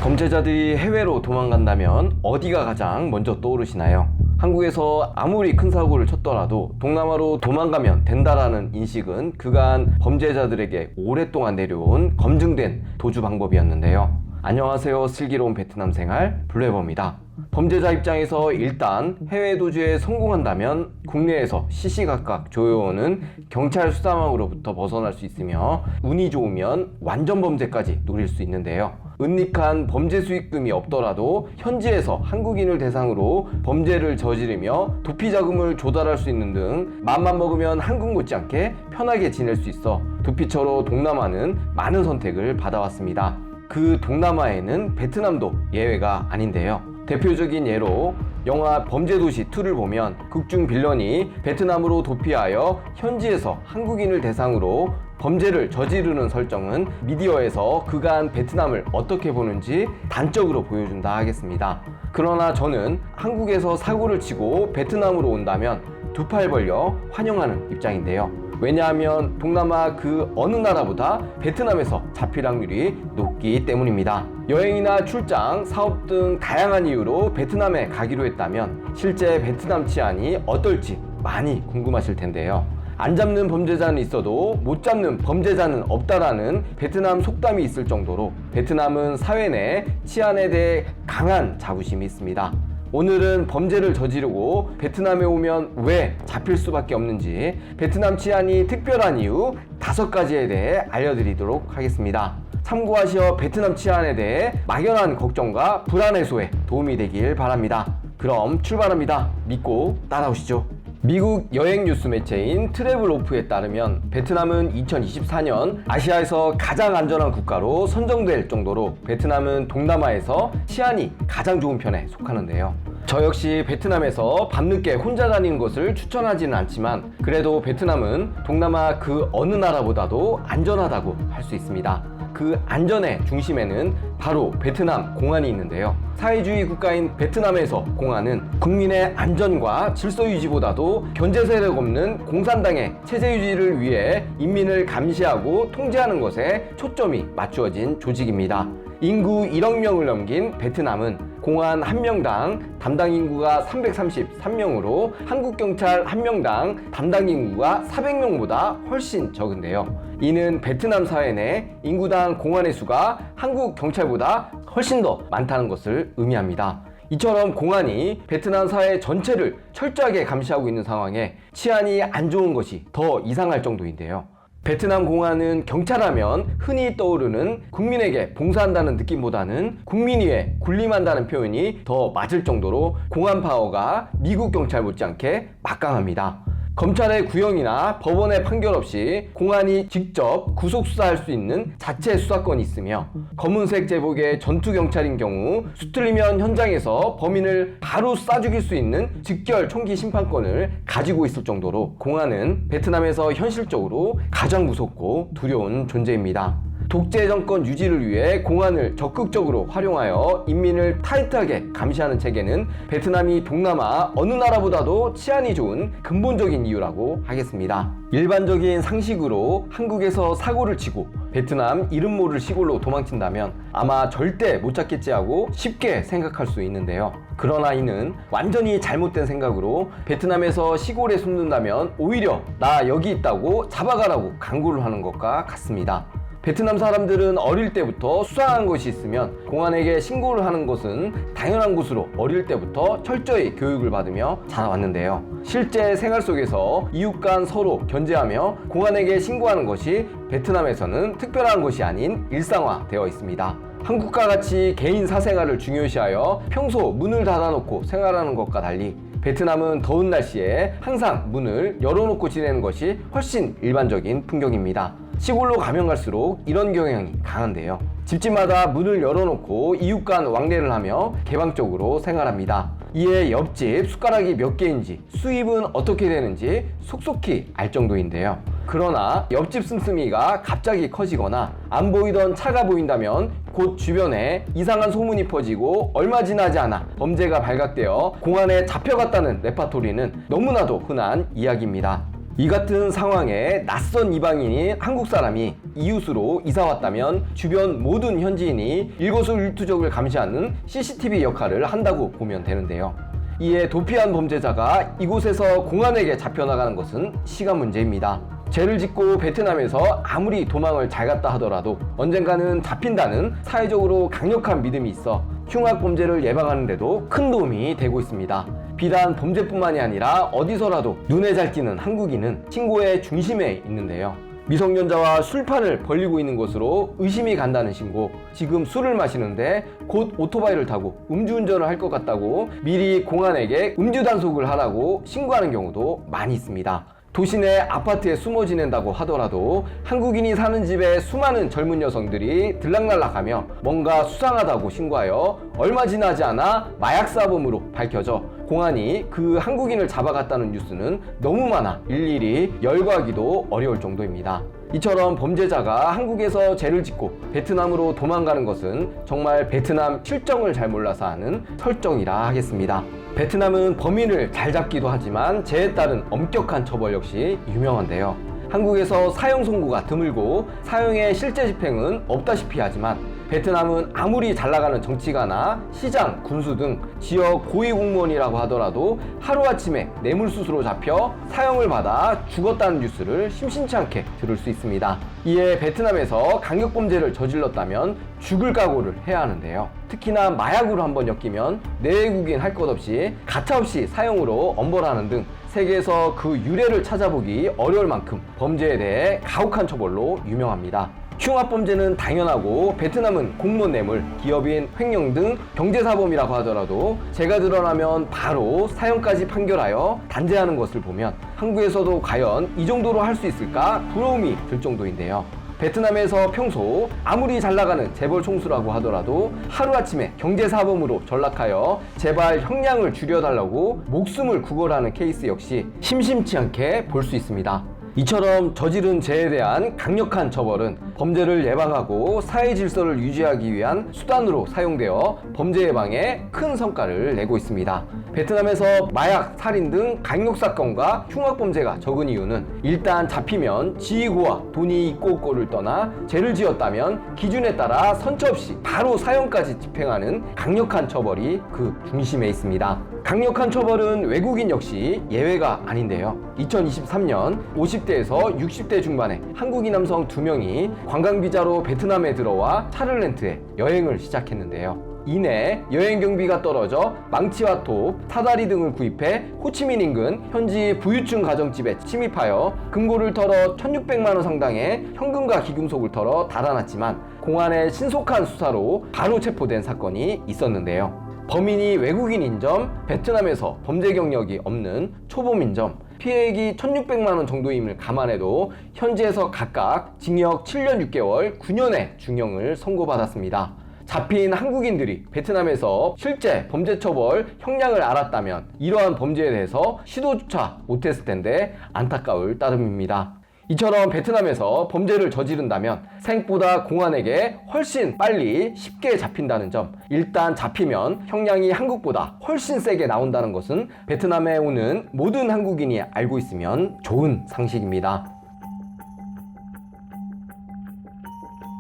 범죄자들이 해외로 도망간다면 어디가 가장 먼저 떠오르시나요? 한국에서 아무리 큰 사고를 쳤더라도 동남아로 도망가면 된다라는 인식은 그간 범죄자들에게 오랫동안 내려온 검증된 도주 방법이었는데요. 안녕하세요. 슬기로운 베트남 생활 블루에버입니다. 범죄자 입장에서 일단 해외 도주에 성공한다면 국내에서 시시각각 조여오는 경찰 수사망으로부터 벗어날 수 있으며 운이 좋으면 완전 범죄까지 노릴 수 있는데요. 은닉한 범죄 수익금이 없더라도 현지에서 한국인을 대상으로 범죄를 저지르며 도피 자금을 조달할 수 있는 등 맘만 먹으면 한국 못지않게 편하게 지낼 수 있어 도피처로 동남아는 많은 선택을 받아왔습니다. 그 동남아에는 베트남도 예외가 아닌데요. 대표적인 예로 영화 범죄도시 2를 보면 극중 빌런이 베트남으로 도피하여 현지에서 한국인을 대상으로 범죄를 저지르는 설정은 미디어에서 그간 베트남을 어떻게 보는지 단적으로 보여준다 하겠습니다. 그러나 저는 한국에서 사고를 치고 베트남으로 온다면 두 팔 벌려 환영하는 입장인데요. 왜냐하면 동남아 그 어느 나라보다 베트남에서 잡힐 확률이 높기 때문입니다. 여행이나 출장, 사업 등 다양한 이유로 베트남에 가기로 했다면 실제 베트남 치안이 어떨지 많이 궁금하실 텐데요. 안 잡는 범죄자는 있어도 못 잡는 범죄자는 없다라는 베트남 속담이 있을 정도로 베트남은 사회 내 치안에 대해 강한 자부심이 있습니다. 오늘은 범죄를 저지르고 베트남에 오면 왜 잡힐 수밖에 없는지 베트남 치안이 특별한 이유 5가지에 대해 알려드리도록 하겠습니다. 참고하시어 베트남 치안에 대해 막연한 걱정과 불안 해소에 도움이 되길 바랍니다. 그럼 출발합니다. 믿고 따라오시죠. 미국 여행 뉴스 매체인 트래블오프에 따르면 베트남은 2024년 아시아에서 가장 안전한 국가로 선정될 정도로 베트남은 동남아에서 치안이 가장 좋은 편에 속하는데요. 저 역시 베트남에서 밤늦게 혼자 다니는 것을 추천하지는 않지만 그래도 베트남은 동남아 그 어느 나라보다도 안전하다고 할 수 있습니다. 그 안전의 중심에는 바로 베트남 공안이 있는데요. 사회주의 국가인 베트남에서 공안은 국민의 안전과 질서 유지보다도 견제 세력 없는 공산당의 체제 유지를 위해 인민을 감시하고 통제하는 것에 초점이 맞추어진 조직입니다. 인구 1억 명을 넘긴 베트남은 공안 1명당 담당 인구가 333명으로 한국 경찰 1명당 담당 인구가 400명보다 훨씬 적은데요. 이는 베트남 사회 내 인구당 공안의 수가 한국 경찰보다 훨씬 더 많다는 것을 의미합니다. 이처럼 공안이 베트남 사회 전체를 철저하게 감시하고 있는 상황에 치안이 안 좋은 것이 더 이상할 정도인데요. 베트남 공안은 경찰하면 흔히 떠오르는 국민에게 봉사한다는 느낌보다는 국민 위에 군림한다는 표현이 더 맞을 정도로 공안 파워가 미국 경찰 못지않게 막강합니다. 검찰의 구형이나 법원의 판결 없이 공안이 직접 구속 수사할 수 있는 자체 수사권이 있으며 검은색 제복의 전투경찰인 경우 수틀리면 현장에서 범인을 바로 쏴 죽일 수 있는 직결 총기 심판권을 가지고 있을 정도로 공안은 베트남에서 현실적으로 가장 무섭고 두려운 존재입니다. 독재 정권 유지를 위해 공안을 적극적으로 활용하여 인민을 타이트하게 감시하는 체계는 베트남이 동남아 어느 나라보다도 치안이 좋은 근본적인 이유라고 하겠습니다. 일반적인 상식으로 한국에서 사고를 치고 베트남 이름 모를 시골로 도망친다면 아마 절대 못 찾겠지 하고 쉽게 생각할 수 있는데요. 그러나 이는 완전히 잘못된 생각으로 베트남에서 시골에 숨는다면 오히려 나 여기 있다고 잡아가라고 강구를 하는 것과 같습니다. 베트남 사람들은 어릴 때부터 수상한 것이 있으면 공안에게 신고를 하는 것은 당연한 것으로 어릴 때부터 철저히 교육을 받으며 자라왔는데요. 실제 생활 속에서 이웃 간 서로 견제하며 공안에게 신고하는 것이 베트남에서는 특별한 것이 아닌 일상화되어 있습니다. 한국과 같이 개인 사생활을 중요시하여 평소 문을 닫아놓고 생활하는 것과 달리 베트남은 더운 날씨에 항상 문을 열어놓고 지내는 것이 훨씬 일반적인 풍경입니다. 시골로 가면 갈수록 이런 경향이 강한데요. 집집마다 문을 열어놓고 이웃 간 왕래를 하며 개방적으로 생활합니다. 이에 옆집 숟가락이 몇 개인지 수입은 어떻게 되는지 속속히 알 정도인데요. 그러나 옆집 씀씀이가 갑자기 커지거나 안 보이던 차가 보인다면 곧 주변에 이상한 소문이 퍼지고 얼마 지나지 않아 범죄가 발각되어 공안에 잡혀갔다는 레파토리는 너무나도 흔한 이야기입니다. 이 같은 상황에 낯선 이방인이 한국 사람이 이웃으로 이사 왔다면 주변 모든 현지인이 일거수일투족을 감시하는 CCTV 역할을 한다고 보면 되는데요. 이에 도피한 범죄자가 이곳에서 공안에게 잡혀나가는 것은 시간 문제입니다. 죄를 짓고 베트남에서 아무리 도망을 잘 갔다 하더라도 언젠가는 잡힌다는 사회적으로 강력한 믿음이 있어 흉악 범죄를 예방하는 데도 큰 도움이 되고 있습니다. 비단 범죄뿐만이 아니라 어디서라도 눈에 잘 띄는 한국인은 신고의 중심에 있는데요. 미성년자와 술판을 벌리고 있는 것으로 의심이 간다는 신고, 지금 술을 마시는데 곧 오토바이를 타고 음주운전을 할 것 같다고 미리 공안에게 음주 단속을 하라고 신고하는 경우도 많이 있습니다. 도시 내 아파트에 숨어 지낸다고 하더라도 한국인이 사는 집에 수많은 젊은 여성들이 들락날락하며 뭔가 수상하다고 신고하여 얼마 지나지 않아 마약사범으로 밝혀져 공안이 그 한국인을 잡아갔다는 뉴스는 너무 많아 일일이 열거하기도 어려울 정도입니다. 이처럼 범죄자가 한국에서 죄를 짓고 베트남으로 도망가는 것은 정말 베트남 실정을 잘 몰라서 하는 설정이라 하겠습니다. 베트남은 범인을 잘 잡기도 하지만 죄에 따른 엄격한 처벌 역시 유명한데요. 한국에서 사형 선고가 드물고 사형의 실제 집행은 없다시피 하지만 베트남은 아무리 잘 나가는 정치가나 시장, 군수 등 지역 고위공무원이라고 하더라도 하루아침에 뇌물수수로 잡혀 사형을 받아 죽었다는 뉴스를 심심치 않게 들을 수 있습니다. 이에 베트남에서 강력범죄를 저질렀다면 죽을 각오를 해야 하는데요. 특히나 마약으로 한번 엮이면 내외국인 할 것 없이 가차없이 사형으로 엄벌하는 등 세계에서 그 유래를 찾아보기 어려울 만큼 범죄에 대해 가혹한 처벌로 유명합니다. 흉악범죄는 당연하고 베트남은 공무원 뇌물, 기업인 횡령 등 경제사범이라고 하더라도 죄가 드러나면 바로 사형까지 판결하여 단죄하는 것을 보면 한국에서도 과연 이 정도로 할 수 있을까 부러움이 들 정도인데요. 베트남에서 평소 아무리 잘 나가는 재벌 총수라고 하더라도 하루아침에 경제사범으로 전락하여 제발 형량을 줄여달라고 목숨을 구걸하는 케이스 역시 심심치 않게 볼 수 있습니다. 이처럼 저지른 죄에 대한 강력한 처벌은 범죄를 예방하고 사회 질서를 유지하기 위한 수단으로 사용되어 범죄 예방에 큰 성과를 내고 있습니다. 베트남에서 마약, 살인 등 강력사건과 흉악범죄가 적은 이유는 일단 잡히면 지위고와 돈이 있고 없고를 떠나 죄를 지었다면 기준에 따라 선처없이 바로 사형까지 집행하는 강력한 처벌이 그 중심에 있습니다. 강력한 처벌은 외국인 역시 예외가 아닌데요. 2023년 50대에서 60대 중반의 한국인 남성 2명이 관광비자로 베트남에 들어와 차를 렌트해 여행을 시작했는데요. 이내 여행 경비가 떨어져 망치와 톱, 사다리 등을 구입해 호치민 인근 현지 부유층 가정집에 침입하여 금고를 털어 1,600만 원 상당의 현금과 귀금속을 털어 달아났지만 공안의 신속한 수사로 바로 체포된 사건이 있었는데요. 범인이 외국인인 점, 베트남에서 범죄 경력이 없는 초범인 점, 피해액이 1,600만 원 정도임을 감안해도 현지에서 각각 징역 7년 6개월, 9년의 중형을 선고받았습니다. 잡힌 한국인들이 베트남에서 실제 범죄 처벌 형량을 알았다면 이러한 범죄에 대해서 시도조차 못했을 텐데 안타까울 따름입니다. 이처럼 베트남에서 범죄를 저지른다면 생각보다 공안에게 훨씬 빨리 쉽게 잡힌다는 점, 일단 잡히면 형량이 한국보다 훨씬 세게 나온다는 것은 베트남에 오는 모든 한국인이 알고 있으면 좋은 상식입니다.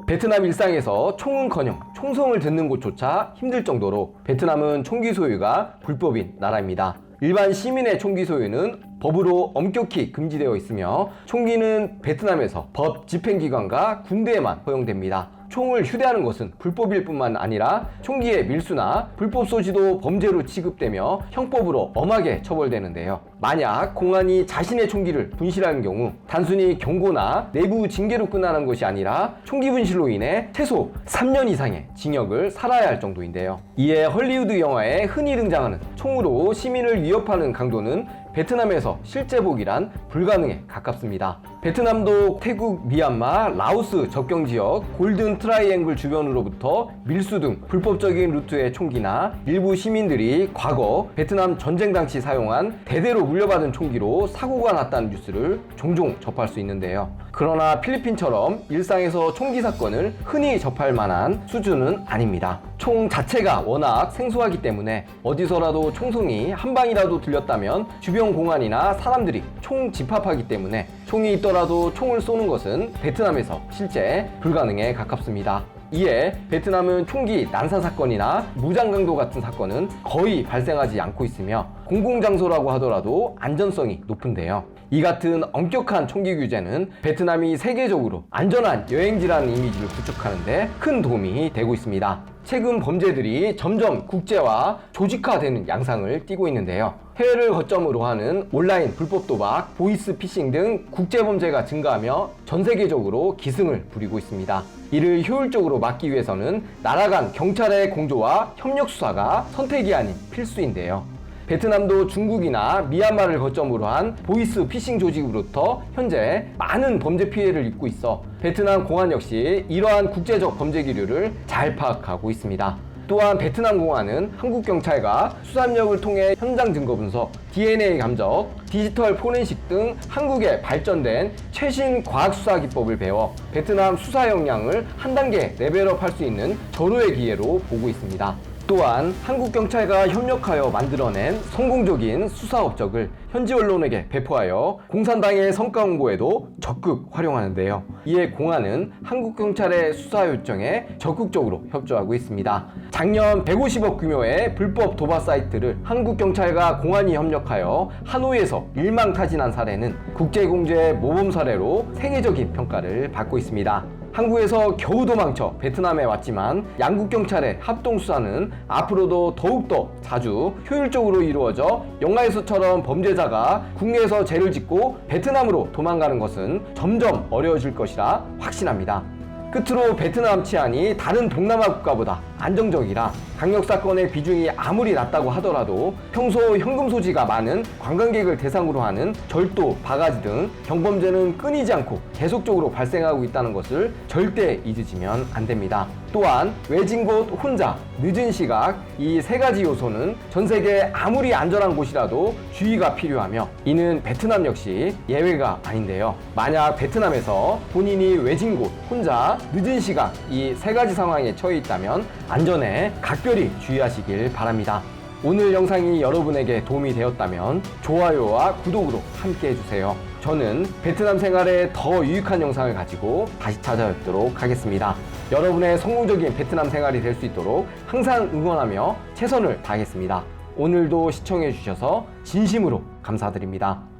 베트남 일상에서 총은커녕 총성을 듣는 곳조차 힘들 정도로 베트남은 총기 소유가 불법인 나라입니다. 일반 시민의 총기 소유는 법으로 엄격히 금지되어 있으며 총기는 베트남에서 법 집행기관과 군대에만 허용됩니다. 총을 휴대하는 것은 불법일 뿐만 아니라 총기의 밀수나 불법 소지도 범죄로 취급되며 형법으로 엄하게 처벌되는데요. 만약 공안이 자신의 총기를 분실하는 경우 단순히 경고나 내부 징계로 끝나는 것이 아니라 총기 분실로 인해 최소 3년 이상의 징역을 살아야 할 정도인데요. 이에 헐리우드 영화에 흔히 등장하는 총으로 시민을 위협하는 강도는 베트남에서 실제 보기란 불가능에 가깝습니다. 베트남도 태국, 미얀마, 라오스 접경 지역 골든 트라이앵글 주변으로부터 밀수 등 불법적인 루트의 총기나 일부 시민들이 과거 베트남 전쟁 당시 사용한 대대로 물려받은 총기로 사고가 났다는 뉴스를 종종 접할 수 있는데요. 그러나 필리핀처럼 일상에서 총기 사건을 흔히 접할 만한 수준은 아닙니다. 총 자체가 워낙 생소하기 때문에 어디서라도 총성이 한 방이라도 들렸다면 주변 공안이나 사람들이 총 집합하기 때문에 총이 있더라도 총을 쏘는 것은 베트남에서 실제 불가능에 가깝습니다. 이에 베트남은 총기 난사 사건이나 무장강도 같은 사건은 거의 발생하지 않고 있으며 공공장소라고 하더라도 안전성이 높은데요. 이 같은 엄격한 총기 규제는 베트남이 세계적으로 안전한 여행지라는 이미지를 구축하는데 큰 도움이 되고 있습니다. 최근 범죄들이 점점 국제화, 조직화되는 양상을 띠고 있는데요. 해외를 거점으로 하는 온라인 불법 도박, 보이스 피싱 등 국제범죄가 증가하며 전 세계적으로 기승을 부리고 있습니다. 이를 효율적으로 막기 위해서는 나라 간 경찰의 공조와 협력 수사가 선택이 아닌 필수인데요. 베트남도 중국이나 미얀마를 거점으로 한 보이스 피싱 조직으로부터 현재 많은 범죄 피해를 입고 있어 베트남 공안 역시 이러한 국제적 범죄 기류를 잘 파악하고 있습니다. 또한 베트남 공안은 한국 경찰과 수사력을 통해 현장 증거 분석, DNA 감적, 디지털 포렌식 등 한국의 발전된 최신 과학 수사 기법을 배워 베트남 수사 역량을 한 단계 레벨업할 수 있는 절호의 기회로 보고 있습니다. 또한 한국 경찰과 협력하여 만들어낸 성공적인 수사 업적을 현지 언론에게 배포하여 공산당의 성과 홍보에도 적극 활용하는데요. 이에 공안은 한국 경찰의 수사 요청에 적극적으로 협조하고 있습니다. 작년 150억 규모의 불법 도박 사이트를 한국 경찰과 공안이 협력하여 하노이에서 일망타진한 사례는 국제공제 모범 사례로 세계적인 평가를 받고 있습니다. 한국에서 겨우 도망쳐 베트남에 왔지만 양국 경찰의 합동 수사는 앞으로도 더욱더 자주 효율적으로 이루어져 영화에서처럼 범죄자가 국내에서 죄를 짓고 베트남으로 도망가는 것은 점점 어려워질 것이라 확신합니다. 끝으로 베트남 치안이 다른 동남아 국가보다 안정적이라 강력사건의 비중이 아무리 낮다고 하더라도 평소 현금 소지가 많은 관광객을 대상으로 하는 절도, 바가지 등 경범죄는 끊이지 않고 계속적으로 발생하고 있다는 것을 절대 잊으시면 안 됩니다. 또한 외진 곳 혼자, 늦은 시각 이 세 가지 요소는 전 세계 아무리 안전한 곳이라도 주의가 필요하며 이는 베트남 역시 예외가 아닌데요. 만약 베트남에서 본인이 외진 곳, 혼자, 늦은 시각 이 세 가지 상황에 처해 있다면 안전에 각별히 주의하시길 바랍니다. 오늘 영상이 여러분에게 도움이 되었다면 좋아요와 구독으로 함께 해주세요. 저는 베트남 생활에 더 유익한 영상을 가지고 다시 찾아뵙도록 하겠습니다. 여러분의 성공적인 베트남 생활이 될 수 있도록 항상 응원하며 최선을 다하겠습니다. 오늘도 시청해 주셔서 진심으로 감사드립니다.